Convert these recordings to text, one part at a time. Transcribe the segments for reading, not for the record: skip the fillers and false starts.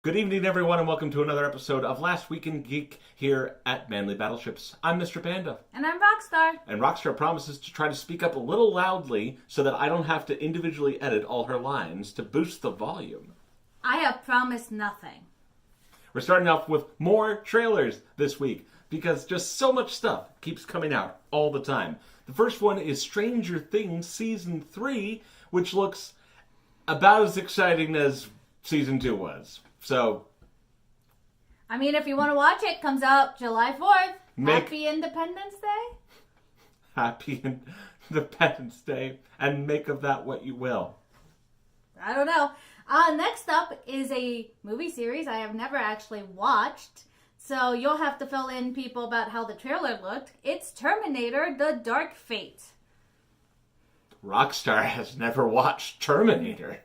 Good evening, everyone, and welcome to another episode of Last Week in Geek here at Manly Battleships. I'm Mr. Panda. And I'm Rockstar. And Rockstar promises to try to speak up a little loudly so that I don't have to individually edit all her lines to boost the volume. I have promised nothing. We're starting off with more trailers this week because just so much stuff keeps coming out all the time. The first one is Stranger Things Season 3, which looks about as exciting as Season 2 was. So, I mean, if you want to watch it, comes out July 4th. Happy Independence Day. Happy Independence Day, and make of that what you will. I don't know. Next up is a movie series I have never actually watched, so you'll have to fill in people about how the trailer looked. It's Terminator: The Dark Fate. Rockstar has never watched Terminator.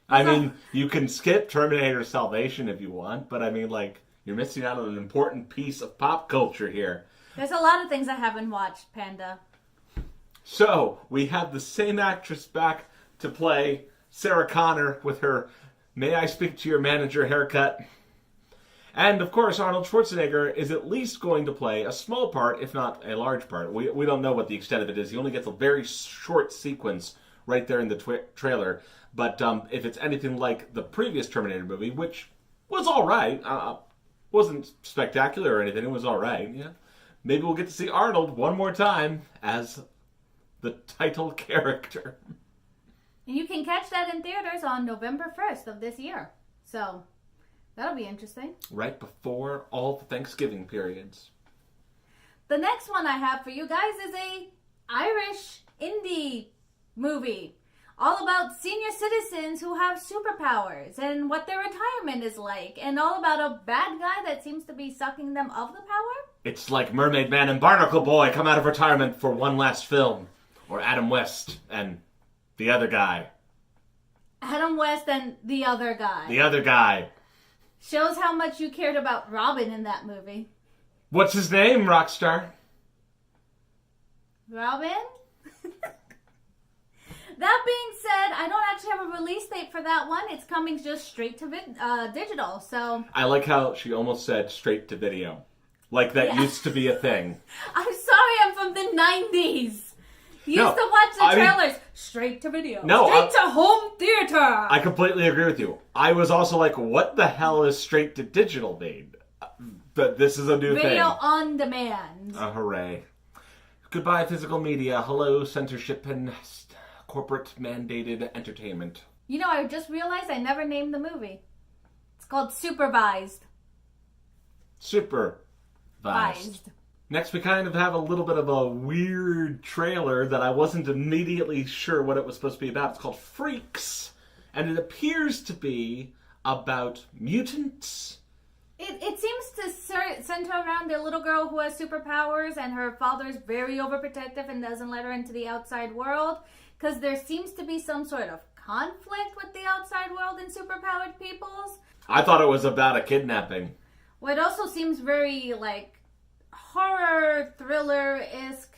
I mean, you can skip Terminator Salvation if you want, but I mean, you're missing out on an important piece of pop culture here. There's a lot of things I haven't watched, Panda. So, we have the same actress back to play Sarah Connor with her "May I Speak to Your Manager" haircut. And, of course, Arnold Schwarzenegger is at least going to play a small part, if not a large part. We don't know what the extent of it is. He only gets a very short sequence right there in the trailer. But if it's anything like the previous Terminator movie, which was all right, wasn't spectacular or anything, it was all right, yeah. Maybe we'll get to see Arnold one more time as the title character. And you can catch that in theaters on November 1st of this year. So, that'll be interesting. Right before all the Thanksgiving periods. The next one I have for you guys is a Irish indie movie. All about senior citizens who have superpowers and what their retirement is like. And all about a bad guy that seems to be sucking them of the power. It's like Mermaid Man and Barnacle Boy come out of retirement for one last film. Or Adam West and the other guy. Adam West and the other guy. The other guy. Shows how much you cared about Robin in that movie. What's his name, Rockstar? Robin? That being said, I don't actually have a release date for that one. It's coming just straight to digital, so... I like how she almost said straight to video. Like that used to be a thing. I'm sorry, I'm from the 90s. You used to watch the trailers. Straight to video. No, straight to home theater. I completely agree with you. I was also like, what the hell is straight to digital mean? But this is a new thing. Video on demand. Hooray. Goodbye, physical media. Hello, censorship and corporate mandated entertainment. You know, I just realized I never named the movie. It's called Supervised. Supervised. Next, we kind of have a little bit of a weird trailer that I wasn't immediately sure what it was supposed to be about. It's called Freaks, and it appears to be about mutants. It seems to center around a little girl who has superpowers, and her father's very overprotective and doesn't let her into the outside world. Because there seems to be some sort of conflict with the outside world and superpowered peoples. I thought it was about a kidnapping. Well, it also seems very, horror, thriller-esque.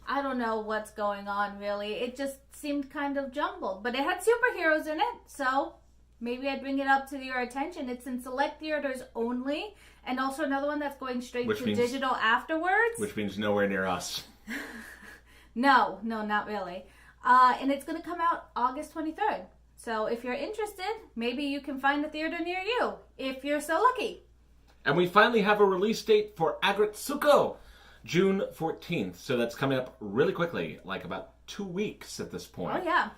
I don't know what's going on, really. It just seemed kind of jumbled. But it had superheroes in it, so maybe I'd bring it up to your attention. It's in select theaters only, and also another one that's going straight to digital afterwards. Which means nowhere near us. No, not really. And it's going to come out August 23rd. So if you're interested, maybe you can find a theater near you, if you're so lucky. And we finally have a release date for Agretsuko, June 14th. So that's coming up really quickly, like about 2 weeks at this point. Oh, yeah.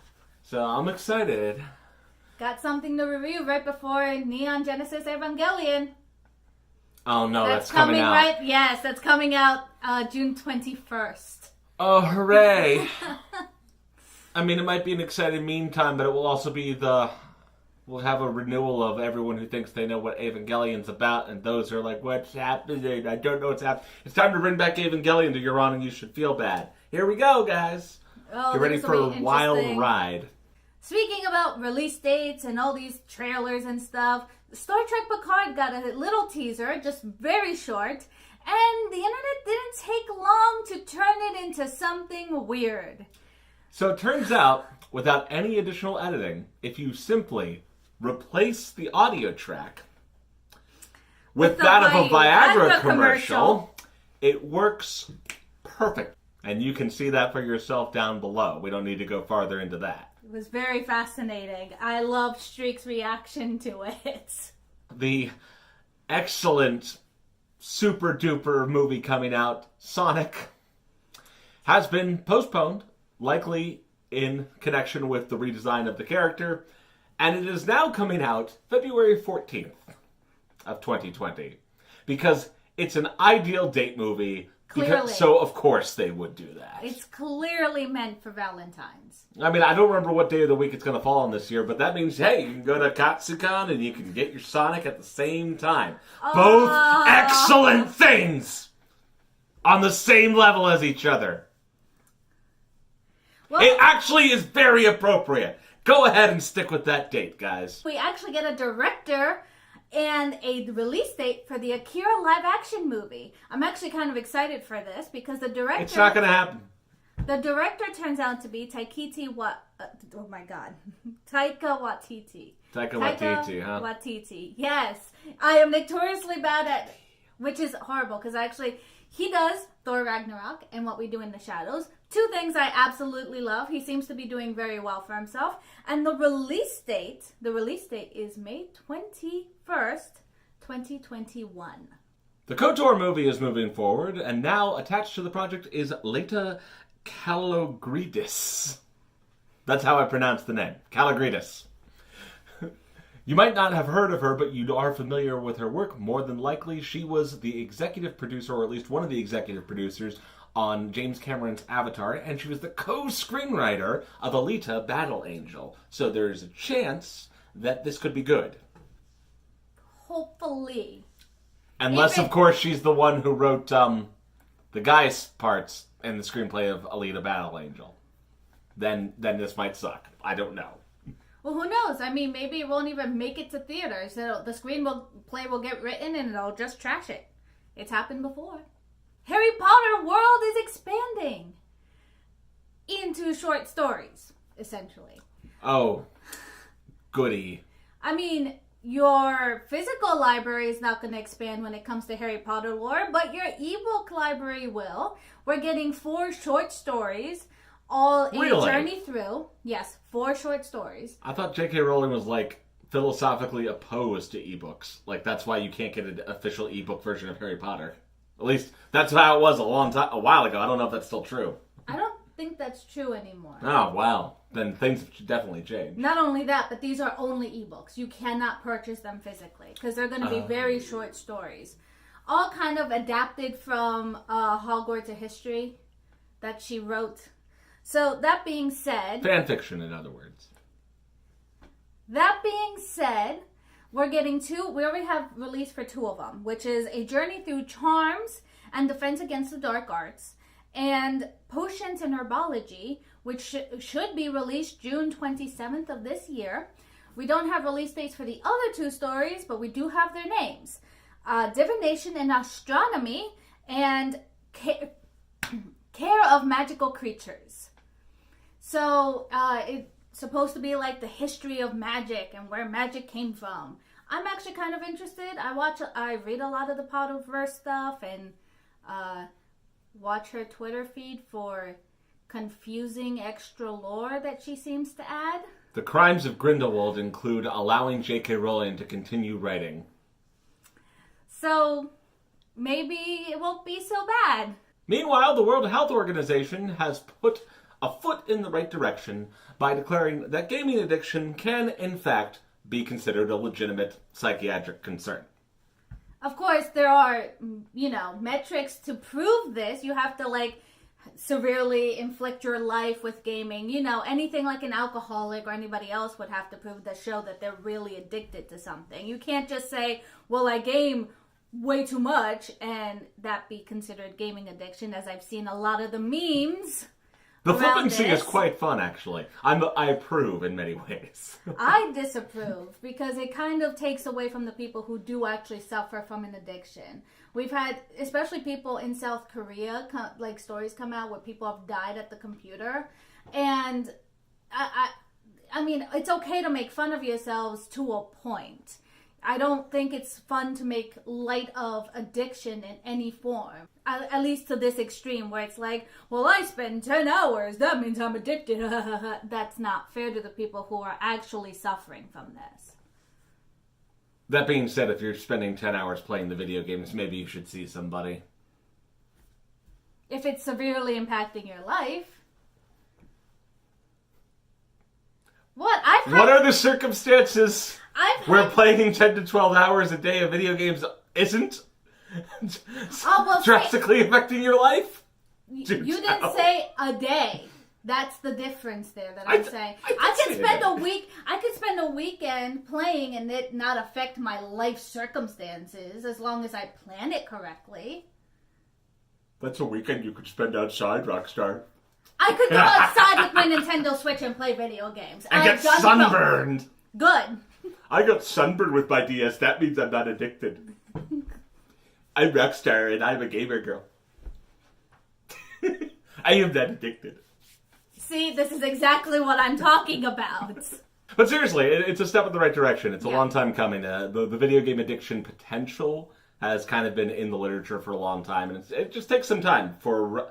So I'm excited. Got something to review right before Neon Genesis Evangelion. Oh, no, that's coming out. Right? Yes, that's coming out June 21st. Oh, hooray. I mean, it might be an exciting meantime, but it will also be we'll have a renewal of everyone who thinks they know what Evangelion's about, and those are like, what's happening? I don't know what's happening. It's time to bring back Evangelion to your on, and you should feel bad. Here we go, guys. Oh, get ready for a wild ride. Speaking about release dates and all these trailers and stuff, Star Trek Picard got a little teaser, just very short, and the internet didn't take long to turn it into something weird. So it turns out, without any additional editing, if you simply replace the audio track with the that of a Viagra Viagra commercial, it works perfect. And you can see that for yourself down below. We don't need to go farther into that. It was very fascinating. I loved Streak's reaction to it. The excellent, super duper movie coming out, Sonic, has been postponed, likely in connection with the redesign of the character, and it is now coming out February 14th of 2020, because it's an ideal date movie. Clearly. So, of course, they would do that. It's clearly meant for Valentine's. I mean, I don't remember what day of the week it's going to fall on this year, but that means, hey, you can go to Katsucon and you can get your Sonic at the same time. Both excellent things on the same level as each other. Well, It actually is very appropriate. Go ahead and stick with that date, guys. we actually get a director and a release date for the Akira live-action movie. I'm actually kind of excited for this because the director... It's not going to happen. The director turns out to be Taika Waititi. Taika Waititi, huh? Waititi, yes. I am notoriously bad at... Which is horrible because he does Thor Ragnarok and What We Do in the Shadows. Two things I absolutely love. He seems to be doing very well for himself. And the release date is May 21st, 2021. The KOTOR movie is moving forward, and now attached to the project is Leta Kalogridis. That's how I pronounce the name. Kalogridis. You might not have heard of her, but you are familiar with her work. More than likely, she was the executive producer, or at least one of the executive producers, on James Cameron's Avatar, and she was the co-screenwriter of Alita: Battle Angel. So there's a chance that this could be good. Hopefully. Unless, of course, she's the one who wrote the guy's parts in the screenplay of Alita: Battle Angel. Then this might suck. I don't know. Well, who knows? I mean, maybe it won't even make it to theaters. The screenplay will get written and it'll just trash it. It's happened before. Harry Potter world is expanding into short stories, essentially. Oh, goody. I mean, your physical library is not going to expand when it comes to Harry Potter lore, but your ebook library will. We're getting 4 short stories, all in a journey through. Yes, 4 short stories. I thought J.K. Rowling was, philosophically opposed to ebooks. That's why you can't get an official ebook version of Harry Potter. At least, that's how it was a while ago. I don't know if that's still true. I don't think that's true anymore. Oh, wow. Then things have definitely changed. Not only that, but these are only ebooks. You cannot purchase them physically because they're going to be very short stories. All kind of adapted from Hogwarts of History that she wrote. So that being said... Fan fiction, in other words. That being said, we're getting 2... We already have released for 2 of them, which is A Journey Through Charms and Defense Against the Dark Arts, and Potions and Herbology, which should be released June 27th of this year. We don't have release dates for the other 2 stories, but we do have their names. Divination and Astronomy, and Care of Magical Creatures. So, it's supposed to be like the history of magic and where magic came from. I'm actually kind of interested. I read a lot of the Potterverse stuff and watch her Twitter feed for confusing extra lore that she seems to add. The crimes of Grindelwald include allowing J.K. Rowling to continue writing. So, maybe it won't be so bad. Meanwhile, the World Health Organization has put a foot in the right direction by declaring that gaming addiction can, in fact, be considered a legitimate psychiatric concern. Of course, there are, metrics to prove this. You have to, severely inflict your life with gaming. Anything like an alcoholic or anybody else would have to prove to show that they're really addicted to something. You can't just say, well, I game way too much and that be considered gaming addiction, as I've seen a lot of the memes. The flippancy is quite fun, actually. I approve in many ways. I disapprove because it kind of takes away from the people who do actually suffer from an addiction. We've had, especially people in South Korea, stories come out where people have died at the computer. And I mean, it's okay to make fun of yourselves to a point. I don't think it's fun to make light of addiction in any form. At least to this extreme where it's like, well, I spend 10 hours. That means I'm addicted. That's not fair to the people who are actually suffering from this. That being said, if you're spending 10 hours playing the video games, maybe you should see somebody. If it's severely impacting your life. What? What are the circumstances where had... playing 10 to 12 hours a day of video games isn't drastically affecting your life? You didn't say a day. That's the difference there that I'm saying. I could spend a weekend playing and it not affect my life circumstances as long as I plan it correctly. That's a weekend you could spend outside, Rockstar. I could go outside with my Nintendo Switch and play video games. And get sunburned. Good. I got sunburned with my DS. That means I'm not addicted. I'm Rockstar and I'm a gamer girl. I am not addicted. See, this is exactly what I'm talking about. But seriously, it's a step in the right direction. It's a long time coming. The video game addiction potential has kind of been in the literature for a long time, and it just takes some time for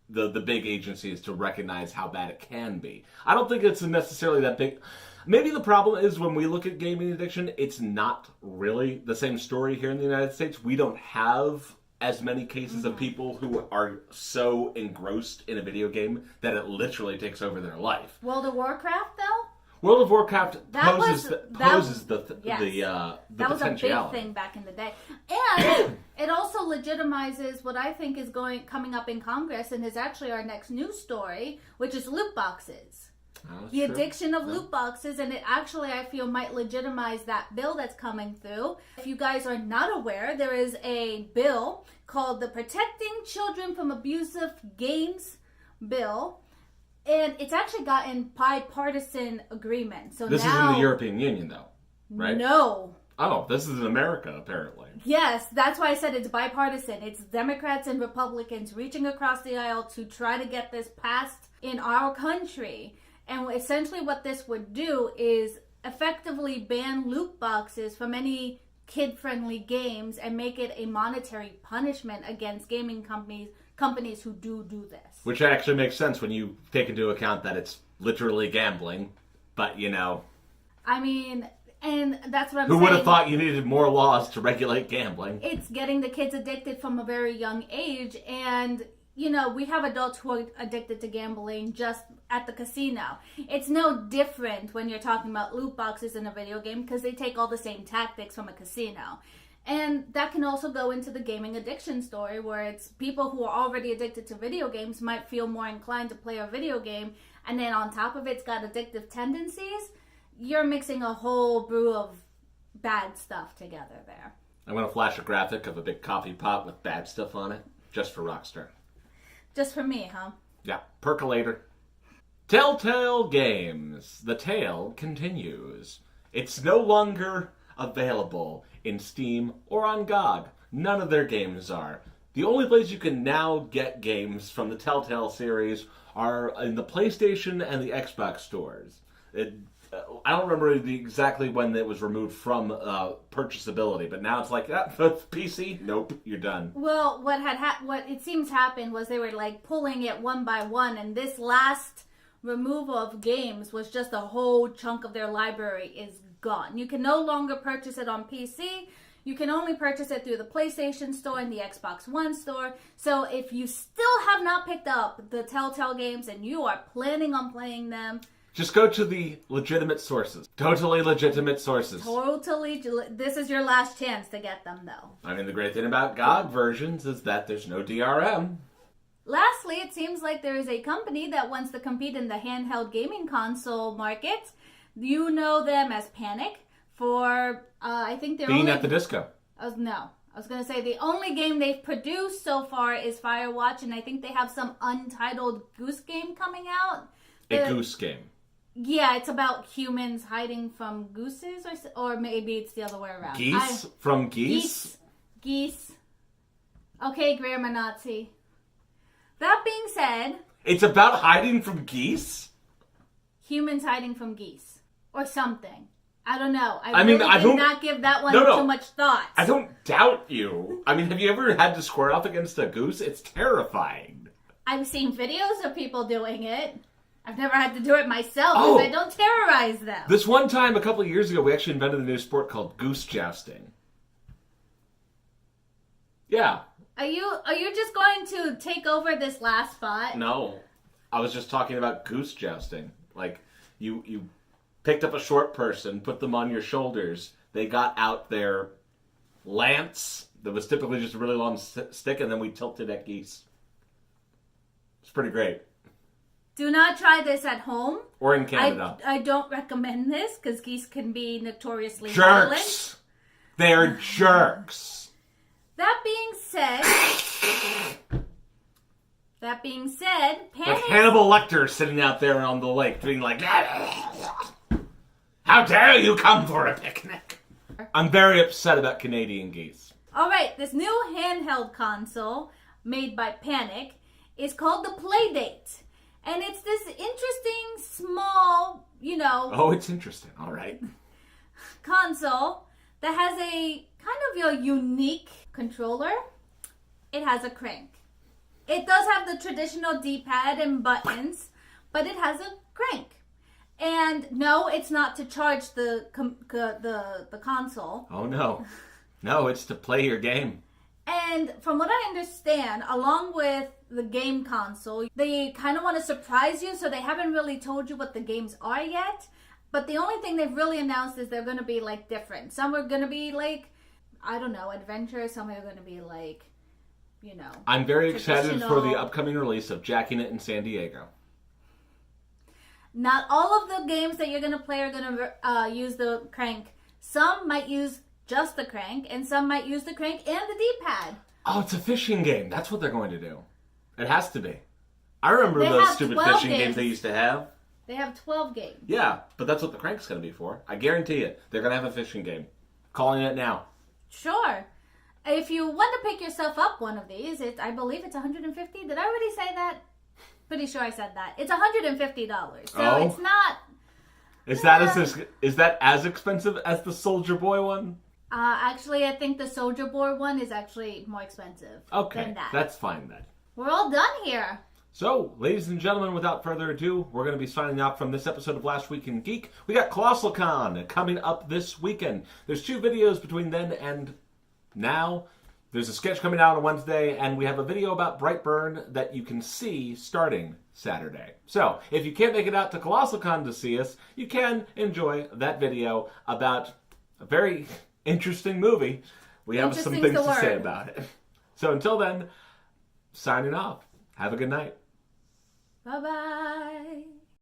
the big agencies to recognize how bad it can be. I don't think it's necessarily that big. Maybe the problem is when we look at gaming addiction, it's not really the same story here in the United States. We don't have as many cases of people who are so engrossed in a video game that it literally takes over their life. World of Warcraft, though? World of Warcraft poses the that was a big thing back in the day. And it also legitimizes what I think is coming up in Congress and is actually our next news story, which is loot boxes. The addiction of loot boxes, and it actually, I feel, might legitimize that bill that's coming through. If you guys are not aware, there is a bill called the Protecting Children from Abusive Games Bill, and it's actually gotten bipartisan agreement. So this is in the European Union, though, right? No. Oh, this is in America, apparently. Yes, that's why I said it's bipartisan. It's Democrats and Republicans reaching across the aisle to try to get this passed in our country. And essentially what this would do is effectively ban loot boxes from any kid-friendly games and make it a monetary punishment against gaming companies who do this. Which actually makes sense when you take into account that it's literally gambling. But, you know... I mean, and that's what I'm saying. Who would have thought you needed more laws to regulate gambling? It's getting the kids addicted from a very young age, and... You know, we have adults who are addicted to gambling just at the casino. It's no different when you're talking about loot boxes in a video game because they take all the same tactics from a casino. And that can also go into the gaming addiction story where it's people who are already addicted to video games might feel more inclined to play a video game, and then on top of it's got addictive tendencies. You're mixing a whole brew of bad stuff together there. I'm going to flash a graphic of a big coffee pot with bad stuff on it just for Rockstar. Just for me, huh? Yeah, percolator. Telltale Games. The tale continues. It's no longer available in Steam or on GOG. None of their games are. The only place you can now get games from the Telltale series are in the PlayStation and the Xbox stores. I don't remember exactly when it was removed from purchasability, but now it's like, PC? Nope, you're done. Well, what it seems happened was they were like pulling it one by one, and this last removal of games was just a whole chunk of their library is gone. You can no longer purchase it on PC. You can only purchase it through the PlayStation Store and the Xbox One Store. So if you still have not picked up the Telltale games and you are planning on playing them, just go to the legitimate sources. Totally legitimate sources. This is your last chance to get them, though. I mean, the great thing about GOG versions is that there's no DRM. Lastly, it seems like there is a company that wants to compete in the handheld gaming console market. You know them as Panic for, I think they're Being at the Disco. No. I was going to say the only game they've produced so far is Firewatch, and I think they have some untitled Goose Game coming out. A Goose Game. Yeah, it's about humans hiding from gooses, or maybe it's the other way around. Geese from geese? Geese. Okay, grammar Nazi. That being said... It's about hiding from geese? humans hiding from geese or something. I don't know. I mean, really I did don't- not give that one No. too much thought. I don't doubt you. I mean, have you ever had to square off against a goose? It's terrifying. I've seen videos of people doing it. I've never had to do it myself Oh. because I don't terrorize them. This one time, a couple of years ago, we actually invented a new sport called goose jousting. Yeah. Are you just going to take over this last spot? No. I was just talking about goose jousting. Like, you picked up a short person, put them on your shoulders. They got out their lance that was typically just a really long stick, and then we tilted at geese. It's pretty great. Do not try this at home. Or in Canada. I don't recommend this because geese can be notoriously violent. Jerks! They're jerks! That being said, Like Panic. Hannibal Lecter sitting out there on the lake being like, how dare you come for a picnic? I'm very upset about Canadian geese. All right, this new handheld console made by Panic is called the Playdate. And it's this interesting, small, Oh, it's interesting. All right. console that has a kind of a unique controller. It has a crank. It does have the traditional D-pad and buttons, but it has a crank. And no, it's not to charge the console. Oh, no. No, it's to play your game. And from what I understand, along with the game console, they kind of want to surprise you, so they haven't really told you what the games are yet. But the only thing they've really announced is they're going to be like different. Some are going to be like, I don't know, adventure. Some are going to be like, I'm very excited for the traditional. upcoming release of Jacking It in San Diego. Not all of the games that you're going to play are going to use the crank. Some might use just the crank, and some might use the crank and the D-pad. Oh, it's a fishing game. That's what they're going to do. It has to be. I remember They those have stupid 12 fishing games games. they used to have. They have 12 games. Yeah, but that's what the crank's going to be for. I guarantee it. They're going to have a fishing game. Calling it now. Sure. If you want to pick yourself up one of these, I believe it's $150. Did I already say that? Pretty sure I said that. It's $150. So Oh. it's not... Is that as expensive as the Soldier Boy one? Actually, I think the Soldier Boy one is actually more expensive Okay, than that. that's fine then. We're all done here. So, ladies and gentlemen, without further ado, we're going to be signing off from this episode of Last Week in Geek. We got Colossal Con coming up this weekend. There's 2 videos between then and now. There's a sketch coming out on Wednesday, and we have a video about Brightburn that you can see starting Saturday. So, if you can't make it out to Colossal Con to see us, you can enjoy that video about a very interesting movie. We have some Interesting's things the to say word. about it. So, until then, signing off. Have a good night. Bye-bye.